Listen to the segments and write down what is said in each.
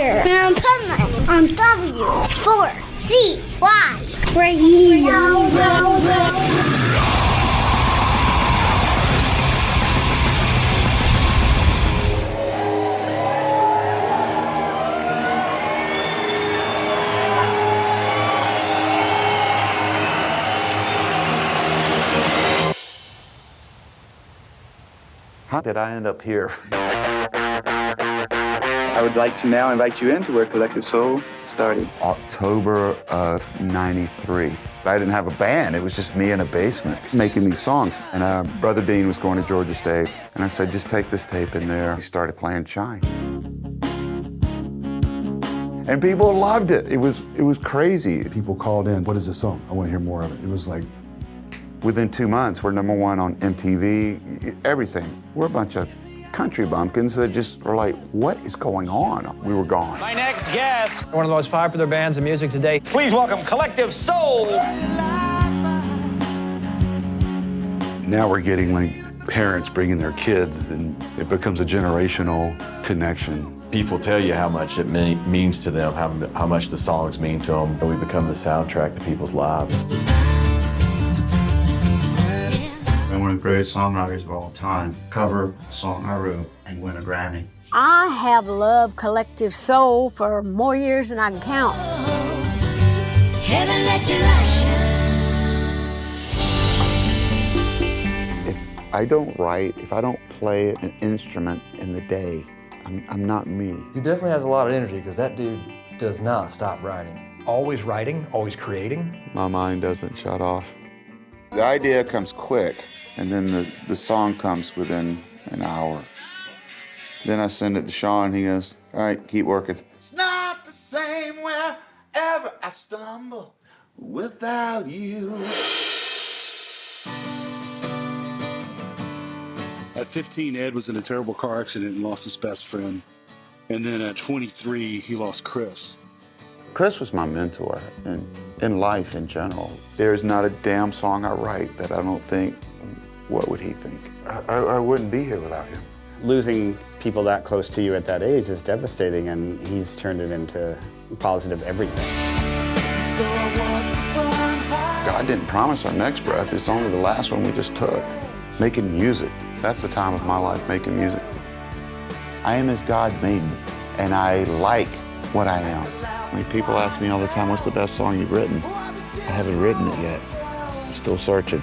Adventure in Pipeman on W4CY Radio. How did I end up here? I would like to now invite you into where Collective Soul started. October of '93. I didn't have a band. It was just me in a basement making these songs. And Brother Dean was going to Georgia State. And I said, just take this tape in there. He started playing Shine. And people loved it. It was crazy. People called in, what is this song? I want to hear more of it. It was like, within 2 months, we're #1 on MTV, everything. We're a bunch of country bumpkins that just were like, what is going on? We were gone. My next guest, one of the most popular bands in music today. Please welcome Collective Soul. now we're getting like parents bringing their kids, and it becomes a generational connection. People tell you how much it means to them, how much the songs mean to them, and we become the soundtrack to people's lives. I'm one of the greatest songwriters of all time. Cover a song I wrote and win a Grammy. I have loved Collective Soul for more years than I can count. Heaven let your light shine. If I don't write, if I don't play an instrument in the day, I'm not me. He definitely has a lot of energy because that dude does not stop writing. Always writing, always creating. My mind doesn't shut off. The idea comes quick, and then the song comes within an hour. Then I send it to Sean, he goes, all right, keep working. It's not the same wherever I stumble without you. At 15, Ed was in a terrible car accident and lost his best friend. And then at 23, he lost Chris. Chris was my mentor in life in general. There's not a damn song I write that I don't think, what would he think? I wouldn't be here without him. Losing people that close to you at that age is devastating, and he's turned it into positive everything. God didn't promise our next breath. It's only the last one we just took. Making music. That's the time of my life, making music. I am as God made me, and I like what I am. I mean, people ask me all the time, what's the best song you've written? I haven't written it yet. I'm still searching.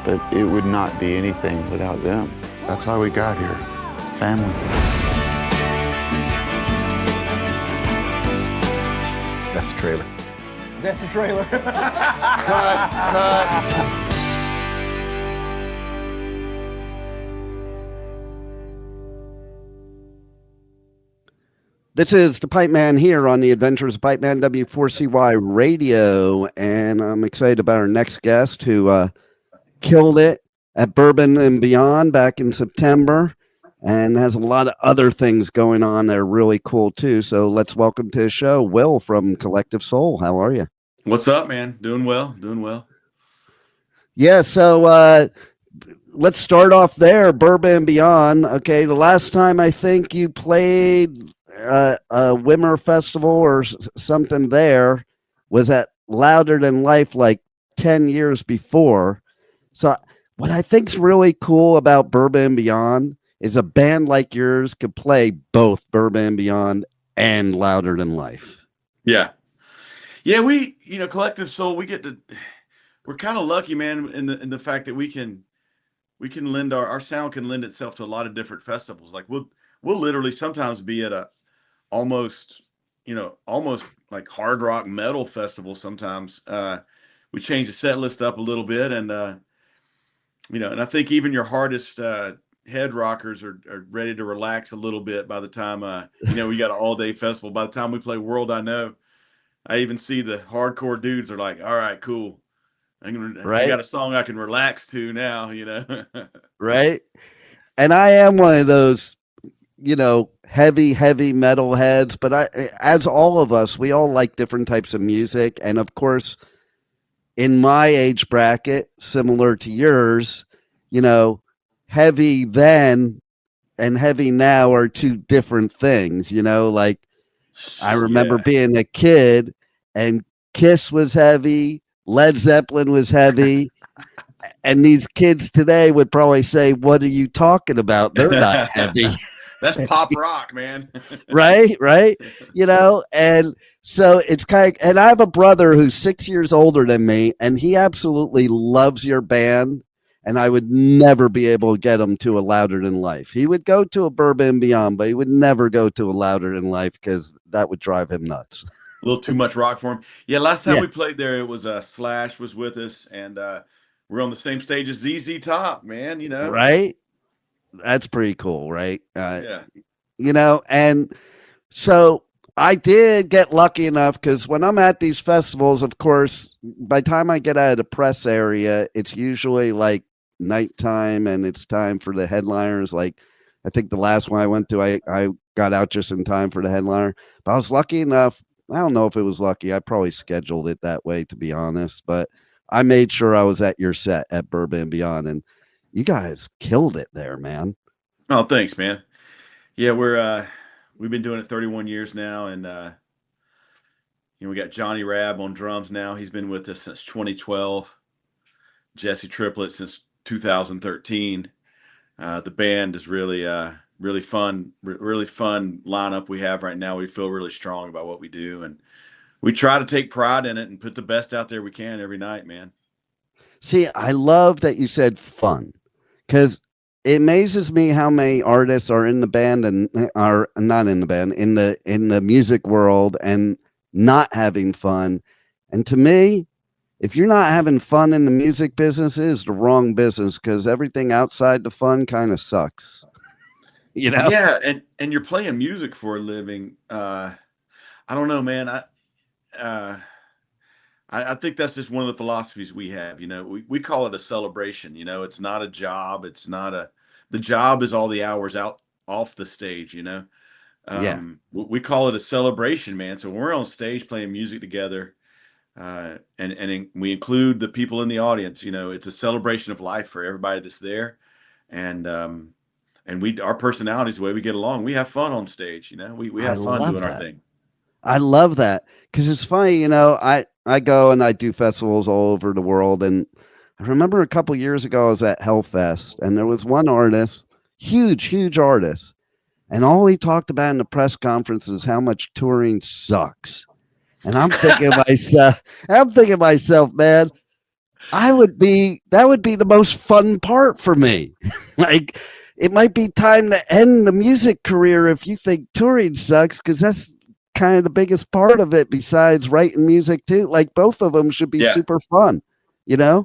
But it would not be anything without them. That's how we got here. Family. That's the trailer. That's the trailer. Cut. This is the Pipeman here on the Adventures of Pipeman, W4CY Radio, and I'm excited about our next guest who killed it at Bourbon and Beyond back in September and has a lot of other things going on that are really cool too. So let's welcome to the show Will from Collective Soul. How are you? What's up, man? Doing well. Yeah, so let's start off there, Bourbon and Beyond. Okay, the last time I think you played a Wimmer Festival or something there was at Louder Than Life like 10 years before. So what I think's really cool about Bourbon and Beyond is a band like yours could play both Bourbon and Beyond and Louder Than Life. Yeah, we, Collective Soul, we're kind of lucky, man, in the fact that we can lend our sound can lend itself to a lot of different festivals. Like we'll literally sometimes be at a almost like hard rock metal festival sometimes. We change the set list up a little bit, and and I think even your hardest head rockers are ready to relax a little bit by the time we got an all-day festival. By the time we play World I Know, I even see the hardcore dudes are like, all right, cool. I got a song I can relax to now, Right. And I am one of those, heavy metal heads, but as all of us, we all like different types of music. And of course, in my age bracket, similar to yours, heavy then and heavy now are two different things, like I remember Yeah. being a kid and Kiss was heavy, Led Zeppelin was heavy. And these kids today would probably say, "What are you talking about? They're not heavy." That's pop rock, man. right, and so it's and I have a brother who's 6 years older than me, and he absolutely loves your band, and I would never be able to get him to a Louder Than Life. He would go to a Bourbon and Beyond, but he would never go to a Louder Than Life because that would drive him nuts. A little too much rock for him. Yeah, last time Yeah. we played there, it was Slash was with us, and we're on the same stage as ZZ Top, man. Right? That's pretty cool, right? Yeah. And so I did get lucky enough because when I'm at these festivals, of course, by the time I get out of the press area, it's usually like nighttime and it's time for the headliners. Like, I think the last one I went to, I got out just in time for the headliner. But I was lucky enough. I don't know if it was lucky. I probably scheduled it that way, to be honest. But I made sure I was at your set at Bourbon and Beyond. And you guys killed it there, man. Oh, thanks, man. Yeah, we've been doing it 31 years now, and we got Johnny Rabb on drums now. He's been with us since 2012. Jesse Triplett since 2013. The band is really fun, really fun lineup we have right now. We feel really strong about what we do, and we try to take pride in it and put the best out there we can every night, man. See, I love that you said fun, because it amazes me how many artists are in the band and are not in the band, in the music world and not having fun. And to me, if you're not having fun in the music business, it is the wrong business, because everything outside the fun kind of sucks. Yeah, and you're playing music for a living. I don't know, man. I think that's just one of the philosophies we have. We call it a celebration. It's not a job. It's not the job is all the hours out off the stage. We call it a celebration, man. So when we're on stage playing music together, and we include the people in the audience. It's a celebration of life for everybody that's there, and our personalities, the way we get along, we have fun on stage. We have fun doing our thing. I love that, because it's funny, I go and I do festivals all over the world. And I remember a couple years ago, I was at Hellfest, and there was one artist, huge artist. And all he talked about in the press conference is how much touring sucks. And I'm thinking to myself, man, that would be the most fun part for me. Like, it might be time to end the music career if you think touring sucks, because that's kind of the biggest part of it, besides writing music too. Like, both of them should be super fun, Yeah,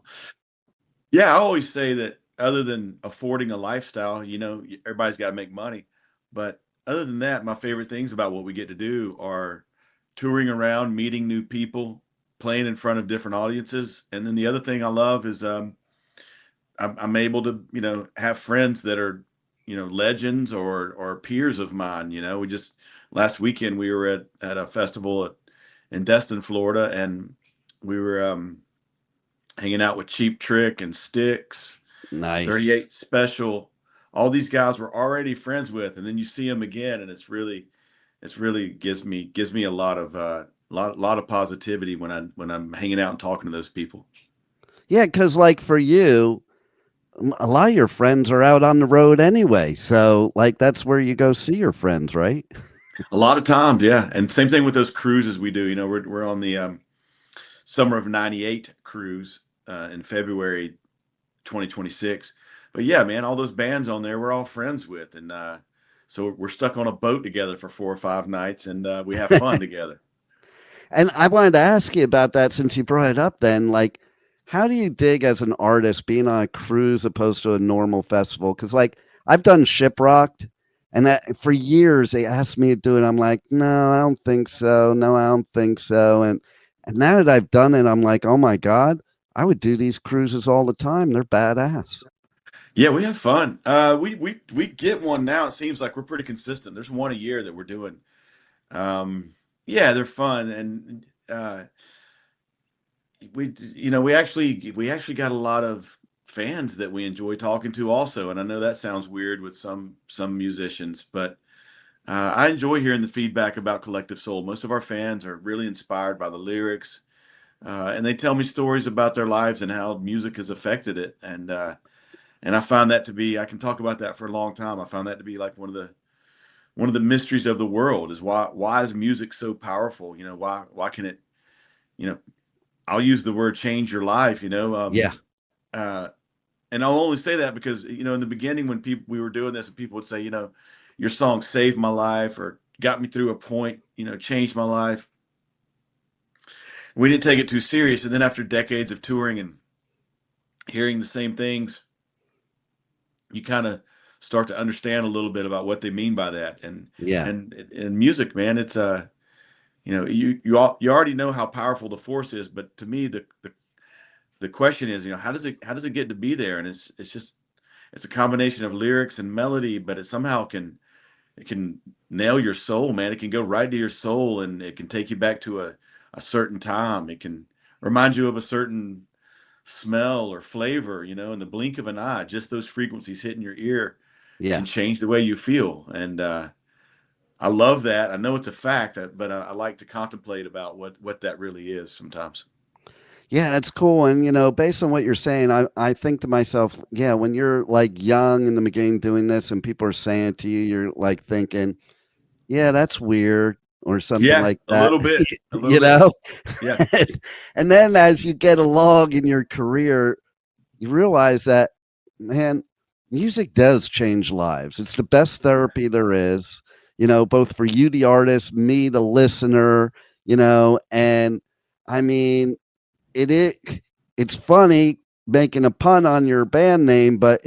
I always say that other than affording a lifestyle, everybody's got to make money. But other than that, my favorite things about what we get to do are touring around, meeting new people, playing in front of different audiences. And then the other thing I love is I'm able to, have friends that are, legends or peers of mine. We just last weekend we were at a festival in Destin, Florida, and we were hanging out with Cheap Trick and Styx, nice, 38 Special. All these guys we're already friends with, and then you see them again, and it's really gives me a lot of positivity when I'm hanging out and talking to those people. Yeah, because like for you, a lot of your friends are out on the road anyway, so like that's where you go see your friends, right? A lot of times, yeah. And same thing with those cruises we do. We're on the Summer of '98 cruise in February 2026. But yeah, man, all those bands on there we're all friends with, and so we're stuck on a boat together for 4 or 5 nights, and we have fun together. And I wanted to ask you about that, since you brought it up then. Like, how do you dig as an artist being on a cruise opposed to a normal festival? Because like I've done Shiprocked, and for years they asked me to do it. I'm like, no, I don't think so. No, I don't think so. And now that I've done it, I'm like, oh my God, I would do these cruises all the time. They're badass. Yeah, we have fun. We get one now. It seems like we're pretty consistent. There's one a year that we're doing. Yeah, they're fun, and we actually got a lot of fans that we enjoy talking to also. And I know that sounds weird with some musicians, but I enjoy hearing the feedback about Collective Soul. Most of our fans are really inspired by the lyrics, and they tell me stories about their lives and how music has affected it. And I find that to be, I can talk about that for a long time. I found that to be like one of the mysteries of the world is why is music so powerful? You know, why can it, you know, I'll use the word change your life, you know? Yeah. And I'll only say that because, you know, in the beginning when we were doing this and people would say, you know, your song saved my life or got me through a point, you know, changed my life. We didn't take it too serious. And then after decades of touring and hearing the same things, you kind of start to understand a little bit about what they mean by that. And music, man, it's you know, you already know how powerful the force is, but to me the question is, you know, how does it get to be there? And it's a combination of lyrics and melody, but it somehow can nail your soul, man. It can go right to your soul, and it can take you back to a certain time. It can remind you of a certain smell or flavor, you know, in the blink of an eye. Just those frequencies hitting your ear can change the way you feel. And I love that. I know it's a fact, but I like to contemplate about what that really is sometimes. Yeah, that's cool. And, you know, based on what you're saying, I think to myself, yeah, when you're like young in the beginning doing this and people are saying to you, you're like thinking, yeah, that's weird or something like that. A little bit. You know? Yeah. And then as you get along in your career, you realize that, man, music does change lives. It's the best therapy there is, you know, both for you, the artist, me, the listener, you know, and I mean, it's funny making a pun on your band name, but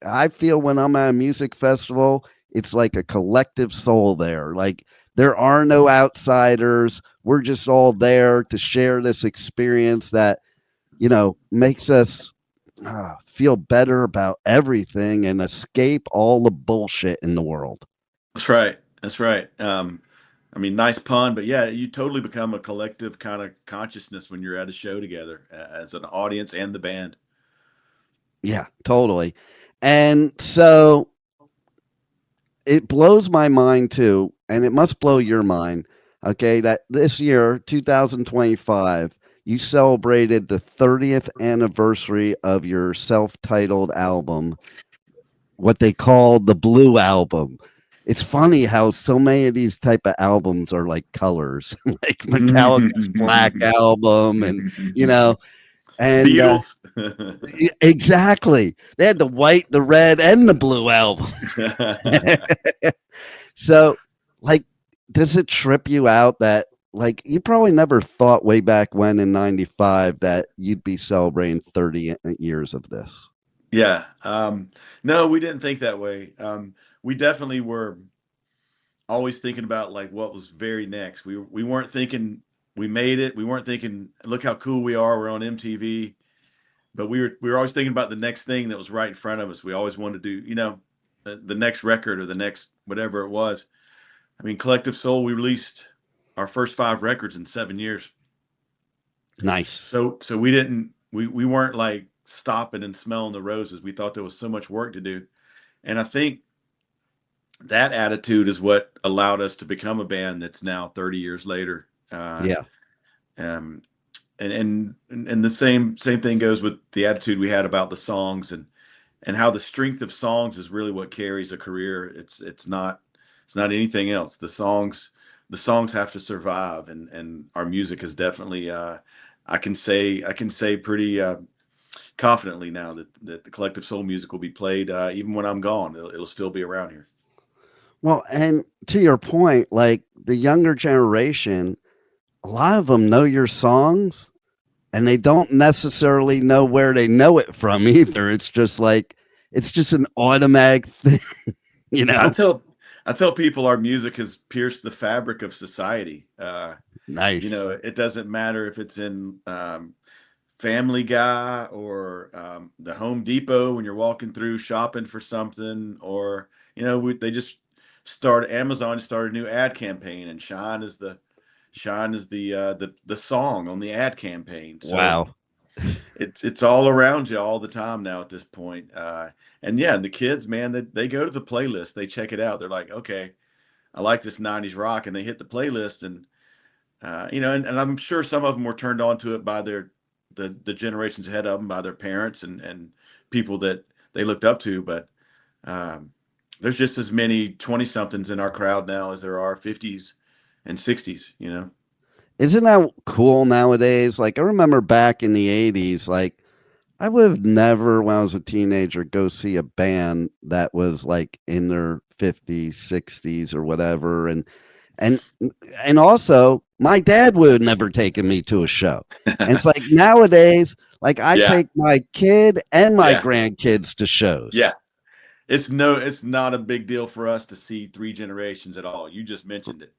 I feel when I'm at a music festival, it's like a collective soul there. Like there are no outsiders. We're just all there to share this experience that, you know, makes us feel better about everything and escape all the bullshit in the world. That's right. That's right. I mean, nice pun, but yeah, you totally become a collective kind of consciousness when you're at a show together as an audience and the band. Yeah, totally. And so it blows my mind too, and it must blow your mind, okay, that this year, 2025, you celebrated the 30th anniversary of your self-titled album, what they call the Blue Album. It's funny how so many of these type of albums are like colors, like Metallica's Black Album, and you know, and Beatles. Exactly. They had the white, the red, and the blue album. So, like, does it trip you out that, like, you probably never thought way back when in '95 that you'd be celebrating 30 years of this? Yeah. No, we didn't think that way. We definitely were always thinking about like what was very next. We weren't thinking we made it. We weren't thinking, look how cool we are. We're on MTV. But we were always thinking about the next thing that was right in front of us. We always wanted to do, you know, the next record or the next whatever it was. I mean, Collective Soul, we released our first 5 records in 7 years. Nice. So we weren't like stopping and smelling the roses. We thought there was so much work to do. And I think that attitude is what allowed us to become a band that's now 30 years later. And the same thing goes with the attitude we had about the songs and how the strength of songs is really what carries a career. It's not anything else. The songs have to survive, and our music is definitely I can say pretty confidently now that the Collective Soul music will be played even when I'm gone. It'll still be around here. Well, and to your point, like the younger generation, a lot of them know your songs and they don't necessarily know where they know it from either. It's just like, it's just an automatic thing, you know? I tell people our music has pierced the fabric of society. Nice. You know, it doesn't matter if it's in Family Guy or the Home Depot when you're walking through shopping for something, or, you know, Amazon started a new ad campaign, and Shine is the song on the ad campaign. So wow. It's all around you all the time now at this point. And yeah, the kids, man, they go to the playlist, they check it out. They're like, okay, I like this 90s rock, and they hit the playlist, and and I'm sure some of them were turned on to it by the generations ahead of them, by their parents and people that they looked up to. But there's just as many 20-somethings in our crowd now as there are 50s and 60s, Isn't that cool nowadays? Like, I remember back in the 80s, like, I would have never, when I was a teenager, go see a band that was like in their 50s, 60s or whatever. And also my dad would have never taken me to a show. And it's like nowadays, like I take my kid and my grandkids to shows. Yeah. It's not a big deal for us to see 3 generations at all. You just mentioned it.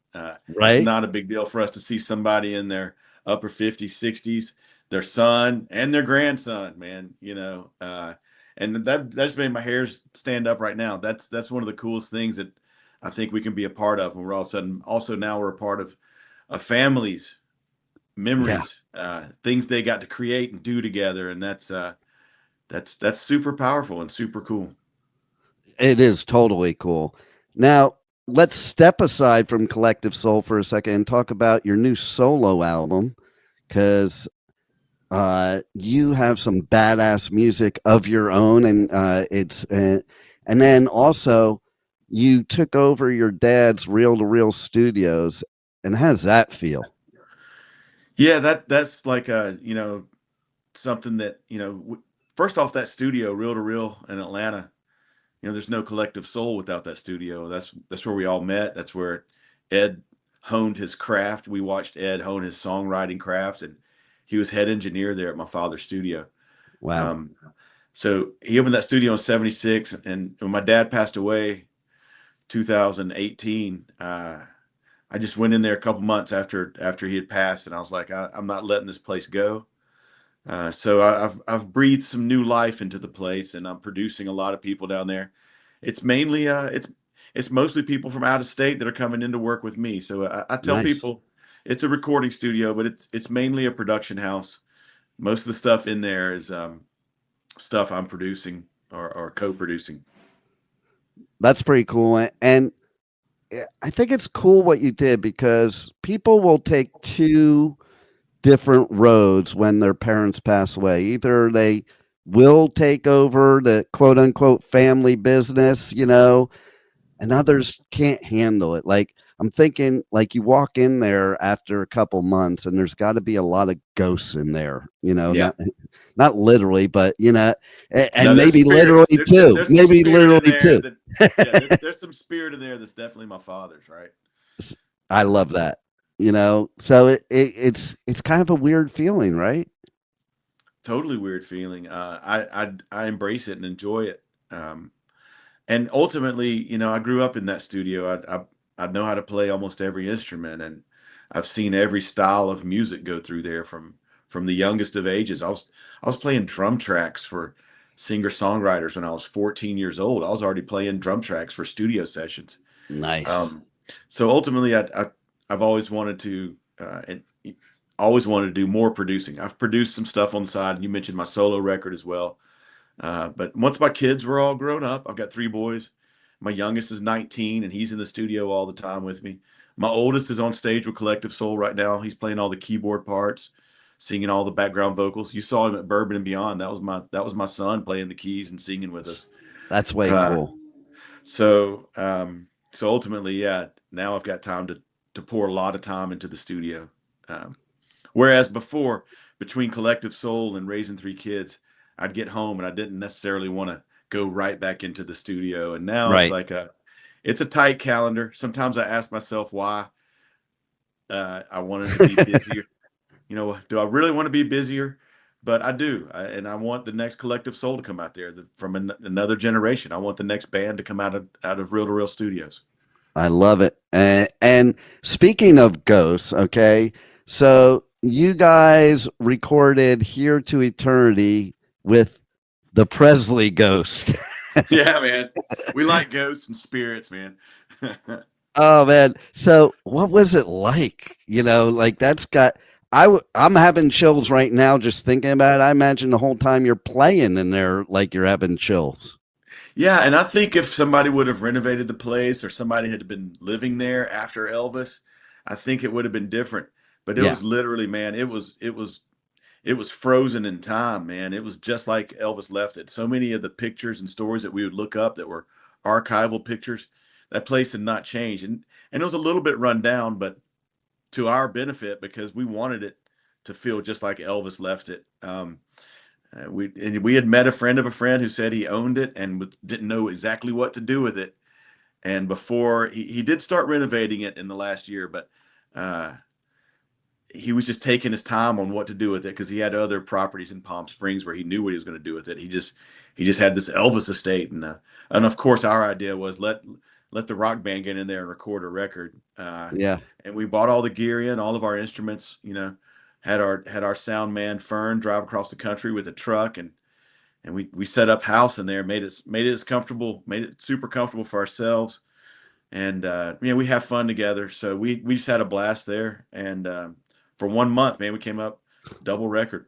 Right. It's not a big deal for us to see somebody in their upper 50s, 60s, their son and their grandson, man, and that's made my hairs stand up right now. That's one of the coolest things that I think we can be a part of when we're all of a sudden, also now we're a part of a family's memories, things they got to create and do together. And that's super powerful and super cool. It is totally cool. Now, let's step aside from Collective Soul for a second and talk about your new solo album, because you have some badass music of your own, and and then also you took over your dad's reel-to-reel studios. And how does that feel? Yeah, that's like something that first off, that studio, reel-to-reel in Atlanta, there's no Collective Soul without that studio. That's where we all met. That's where Ed honed his craft. We watched Ed hone his songwriting craft, and he was head engineer there at my father's studio. Wow. So he opened that studio in 76, and when my dad passed away, 2018, I just went in there a couple months after he had passed, and I was like, I'm not letting this place go. So I've breathed some new life into the place, and I'm producing a lot of people down there. It's mainly it's mostly people from out of state that are coming in to work with me. So I tell people it's a recording studio, but it's mainly a production house. Most of the stuff in there is stuff I'm producing or co-producing. That's pretty cool. And I think it's cool what you did, because people will take 2 different roads when their parents pass away. Either they will take over the quote unquote family business, and others can't handle it. Like, I'm thinking, like, you walk in there after a couple months and there's got to be a lot of ghosts in there, not literally, but and maybe literally too. Maybe literally too. There's some spirit in there that's definitely my father's, right? I love that. So it's kind of a weird feeling, right? Totally weird feeling. I embrace it and enjoy it. And ultimately, I grew up in that studio. I know how to play almost every instrument, and I've seen every style of music go through there from the youngest of ages. I was playing drum tracks for singer-songwriters when I was 14 years old. I was already playing drum tracks for studio sessions. Nice. So ultimately, I've always wanted to do more producing. I've produced some stuff on the side, and you mentioned my solo record as well. But once my kids were all grown up, I've got 3 boys. My youngest is 19, and he's in the studio all the time with me. My oldest is on stage with Collective Soul right now. He's playing all the keyboard parts, singing all the background vocals. You saw him at Bourbon and Beyond. That was my son playing the keys and singing with us. That's way cool. So ultimately, now I've got time to pour a lot of time into the studio. Whereas before, between Collective Soul and raising 3 kids, I'd get home and I didn't necessarily want to go right back into the studio. And now it's like it's a tight calendar. Sometimes I ask myself why I wanted to be busier. Do I really want to be busier? But I do. And I want the next Collective Soul to come out there from another generation. I want the next band to come out of reel-to-reel studios. I love it. And speaking of ghosts, okay, so you guys recorded Here to Eternity with the Presley ghost. Yeah, man. We like ghosts and spirits, man. Oh, man. So what was it like? That's got... I'm having chills right now just thinking about it. I imagine the whole time you're playing in there, like you're having chills. Yeah, and I think if somebody would have renovated the place or somebody had been living there after Elvis, I think it would have been different. But it Yeah. was literally, man, it was frozen in time, man. It was just like Elvis left it. So many of the pictures and stories that we would look up that were archival pictures, that place had not changed. And it was a little bit run down, but to our benefit because we wanted it to feel just like Elvis left it. We had met a friend of a friend who said he owned it and didn't know exactly what to do with it. And before he did start renovating it in the last year, but he was just taking his time on what to do with it because he had other properties in Palm Springs where he knew what he was going to do with it. He just had this Elvis estate, and of course our idea was let the rock band get in there and record a record. Yeah. And we bought all the gear in, all of our instruments. Had our sound man Fern drive across the country with a truck, and we set up house in there, made it as comfortable, made it super comfortable for ourselves, and we have fun together. So we just had a blast there, and for 1 month, man, we came up double record.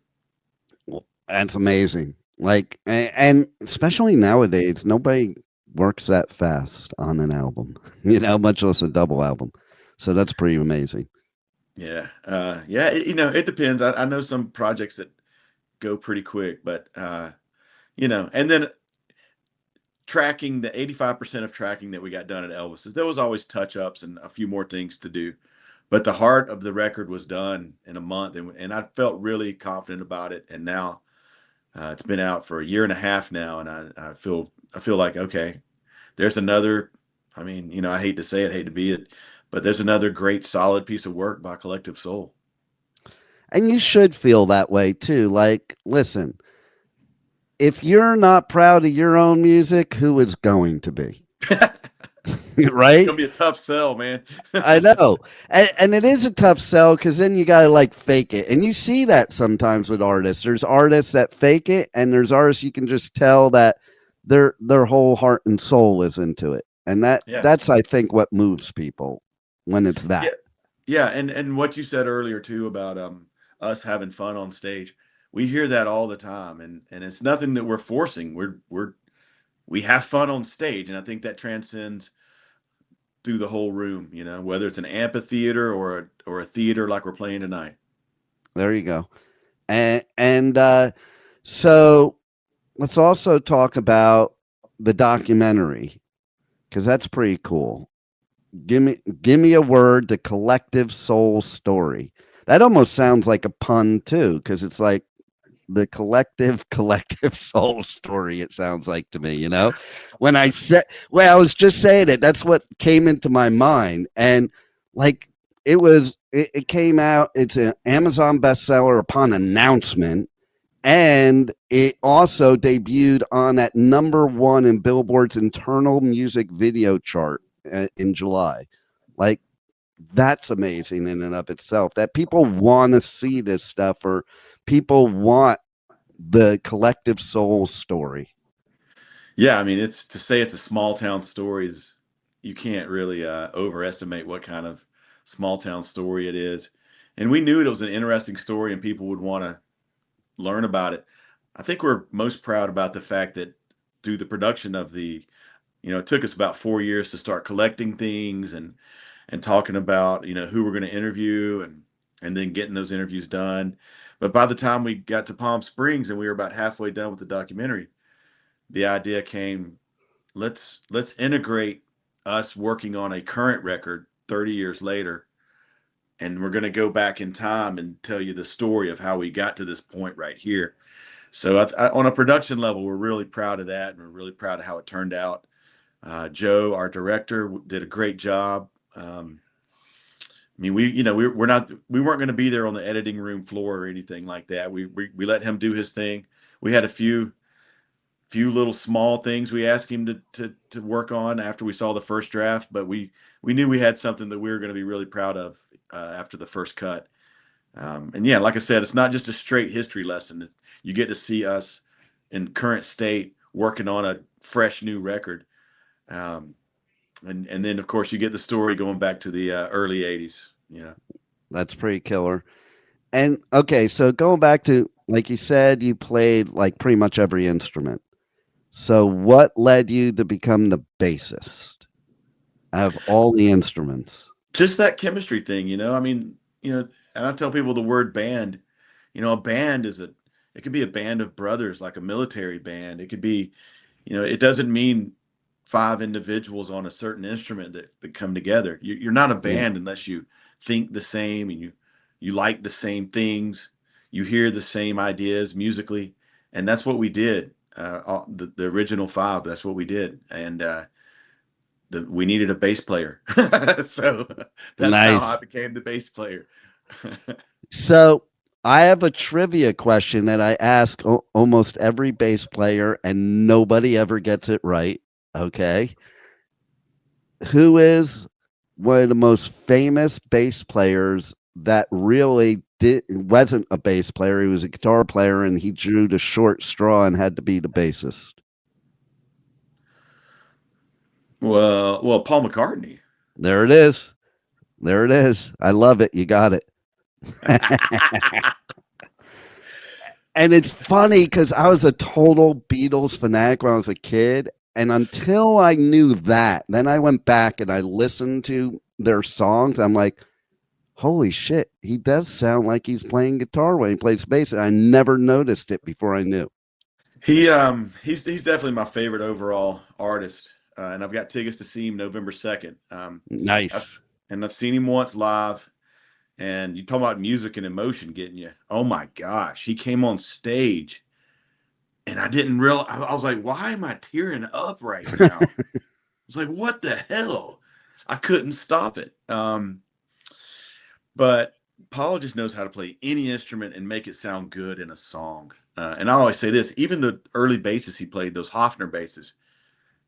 Well, that's amazing. Like, and especially nowadays, nobody works that fast on an album, much less a double album. So that's pretty amazing. Yeah. It depends. I know some projects that go pretty quick, but, and then tracking, the 85% of tracking that we got done at Elvis's, there was always touch ups and a few more things to do, but the heart of the record was done in a month, and I felt really confident about it. And now it's been out for a year and a half now, and I feel like, okay, there's another, I hate to say it, hate to be it, but there's another great solid piece of work by Collective Soul. And you should feel that way too. Like, listen, if you're not proud of your own music, who is going to be? Right? It's gonna be a tough sell, man. I know. And it is a tough sell because then you got to like fake it. And you see that sometimes with artists. There's artists that fake it, and there's artists you can just tell that their whole heart and soul is into it. And that's, I think, what moves people when it's that. Yeah. And what you said earlier too about us having fun on stage. We hear that all the time, and it's nothing that we're forcing. We have fun on stage, and I think that transcends through the whole room, whether it's an amphitheater or a theater like we're playing tonight. There you go. And so let's also talk about the documentary, because that's pretty cool. Give me a word, the Collective Soul Story. That almost sounds like a pun too, because it's like the collective soul story. It sounds like to me, when I said, I was just saying it, that's what came into my mind. And like, it came out, it's an Amazon bestseller upon announcement. And it also debuted on at #1 in Billboard's internal music video chart in July. Like, that's amazing in and of itself, that people want to see this stuff, or people want the Collective Soul story. Yeah, it's to say it's a small town story you can't really overestimate what kind of small town story it is. And we knew it was an interesting story and people would want to learn about it. I think we're most proud about the fact that through the production of it took us about 4 years to start collecting things and talking about, who we're going to interview and then getting those interviews done. But by the time we got to Palm Springs and we were about halfway done with the documentary, the idea came, let's integrate us working on a current record 30 years later. And we're going to go back in time and tell you the story of how we got to this point right here. So on a production level, we're really proud of that. And we're really proud of how it turned out. Joe, our director, did a great job. We weren't going to be there on the editing room floor or anything like that. We let him do his thing. We had a few little small things we asked him to work on after we saw the first draft, but we knew we had something that we were going to be really proud of after the first cut. Like I said, it's not just a straight history lesson. You get to see us in current state working on a fresh new record. And then, of course, you get the story going back to the early 80s. That's pretty killer. And, okay, so going back to, like you said, you played, like, pretty much every instrument. So what led you to become the bassist out of all the instruments? Just that chemistry thing, you know. I mean, you know, and I tell people the word band, you know, a band it could be a band of brothers, like a military band. It could be, you know, it doesn't mean 5 individuals on a certain instrument that come together. You're not a band unless you think the same and you like the same things, you hear the same ideas musically, and that's what we did. The original 5, that's what we did, and we needed a bass player, so that's Nice. how I became the bass player. So I have a trivia question that I ask almost every bass player, and nobody ever gets it right. Okay. Who is one of the most famous bass players that really wasn't a bass player? He was a guitar player, and he drew the short straw and had to be the bassist. Well, Paul McCartney. There it is. There it is. I love it. You got it. And it's funny because I was a total Beatles fanatic when I was a kid. And until I knew that, then I went back and I listened to their songs. I'm like, holy shit, he does sound like he's playing guitar when he plays bass. And I never noticed it before I knew. He's definitely my favorite overall artist. And I've got tickets to see him November 2nd. Nice. I've seen him once live. And you talk about music and emotion getting you. Oh my gosh, he came on stage, and I didn't realize. I was like, "Why am I tearing up right now?" I was like, "What the hell?" I couldn't stop it. But Paul just knows how to play any instrument and make it sound good in a song. And I always say this: even the early basses he played, those Hofner basses,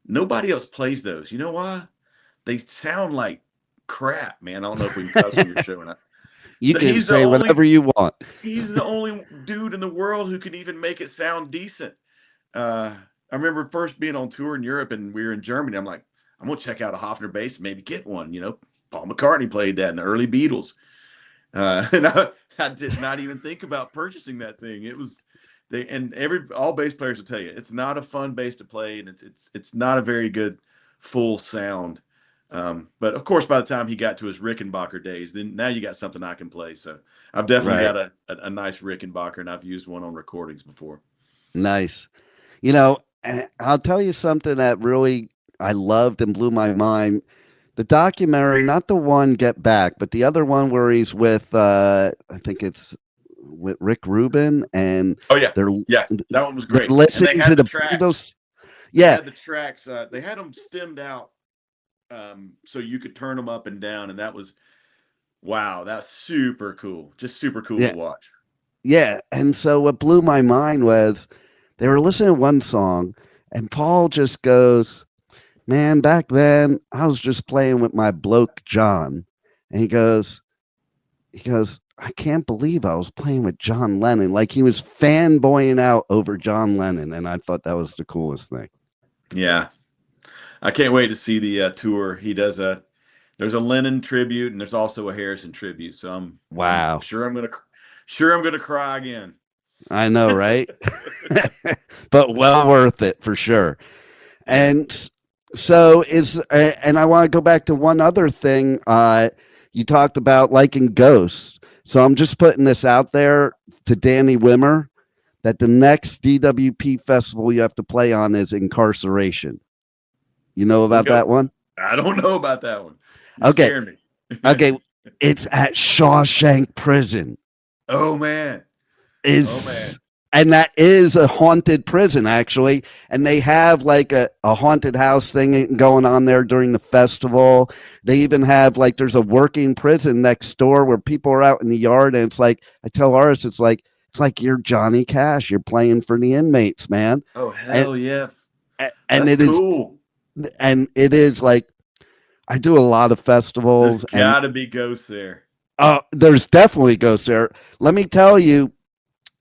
nobody else plays those. You know why? They sound like crap, man. I don't know if we can cuss on your show or not. You can say whatever you want. He's the only dude in the world who can even make it sound decent. I remember first being on tour in Europe, and we were in Germany. I'm like, I'm gonna check out a Hofner bass, maybe get one. You know, Paul McCartney played that in the early Beatles, and I did not even think about purchasing that thing. It was all bass players will tell you it's not a fun bass to play, and it's not a very good full sound. But of course, by the time he got to his Rickenbacker days, then now you got something I can play. So I've definitely got a nice Rickenbacker, and I've used one on recordings before. Nice. You know, I'll tell you something that really I loved and blew my mind. The documentary, not the one Get Back, but the other one where he's with, I think it's with Rick Rubin, and that one was great. Listening to the tracks. Yeah, they had the tracks. They had them stemmed out. So you could turn them up and down, and that's super cool. Just super cool to watch. Yeah, and so what blew my mind was they were listening to one song, and Paul just goes, "Man, back then I was just playing with my bloke John," and he goes, "I can't believe I was playing with John Lennon." Like he was fanboying out over John Lennon, and I thought that was the coolest thing. Yeah. I can't wait to see the tour. He does there's a Lennon tribute, and there's also a Harrison tribute. So I'm sure I'm gonna cry again. I know, right? But well worth it for sure. And so and I want to go back to one other thing. You talked about liking Ghosts. So I'm just putting this out there to Danny Wimmer that the next DWP festival you have to play on is Incarceration. You know about that one? I don't know about that one. Okay. Scare me. Okay. It's at Shawshank Prison. Oh man. And that is a haunted prison, actually. And they have like a haunted house thing going on there during the festival. They even have there's a working prison next door where people are out in the yard. And it's like, I tell artists, it's like you're Johnny Cash. You're playing for the inmates, man. Oh, hell yeah. And That's cool. And it is like, I do a lot of festivals. There's gotta be ghosts there. There's definitely ghosts there. Let me tell you,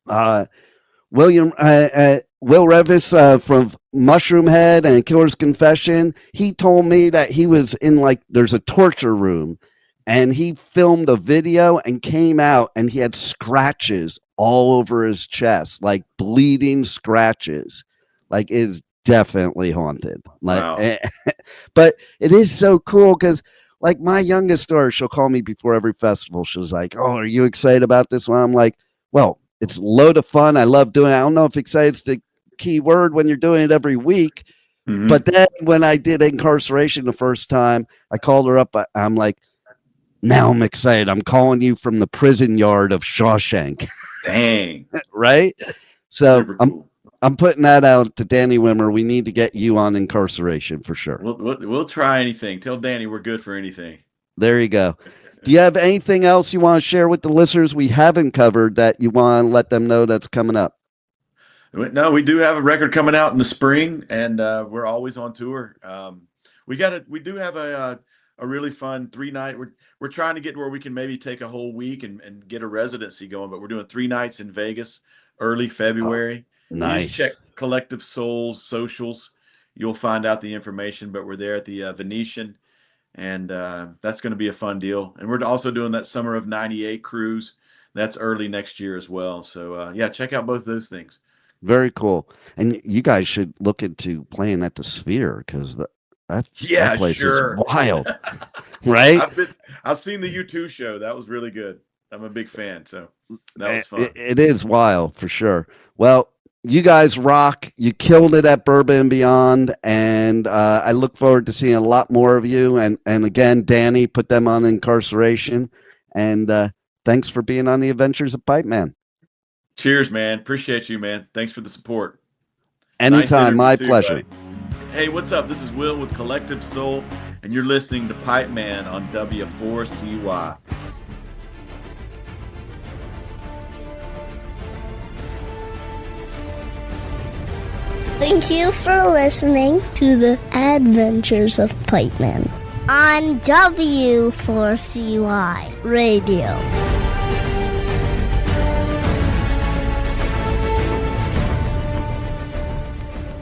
Will Revis from Mushroom Head and Killer's Confession, he told me that he was in there's a torture room, and he filmed a video and came out, and he had scratches all over his chest, like bleeding scratches. Like is definitely haunted. Like, Wow. but it is so cool because, like, my youngest daughter, she'll call me before every festival. She was like, "Oh, are you excited about this one?" I'm like, "Well, it's a load of fun. I love doing it." I don't know if excited's the key word when you're doing it every week. Mhm. But then when I did Incarceration the first time, I called her up. I'm like, "Now I'm excited. I'm calling you from the prison yard of Shawshank." Dang. Right? So Super cool. I'm putting that out to Danny Wimmer. We need to get you on Incarceration for sure. We'll try anything. Tell Danny we're good for anything. There you go. Do you have anything else you want to share with the listeners we haven't covered that you want to let them know that's coming up? No, we do have a record coming out in the spring, and we're always on tour. We do have a really fun 3-night. We're trying to get where we can maybe take a whole week and get a residency going, but we're doing 3 nights in Vegas early February. Nice. Just check Collective Souls socials. You'll find out the information, but we're there at the Venetian, and that's going to be a fun deal. And we're also doing that Summer of '98 cruise. That's early next year as well. So yeah, check out both those things. Very cool. And you guys should look into playing at the Sphere because that place sure. is wild. Right? I've seen the U2 show. That was really good. I'm a big fan, so that was fun. It is wild for sure. Well, you guys rock. You killed it at Bourbon and Beyond, and I look forward to seeing a lot more of you. And again, Danny, put them on Incarceration. And thanks for being on the Adventures of Pipeman. Cheers, man. Appreciate you, man. Thanks for the support. Anytime, my too, pleasure. buddy. Hey, what's up? This is Will with Collective Soul, and you're listening to Pipeman on W4CY. Thank you for listening to the Adventures of Pipeman on W4CY Radio.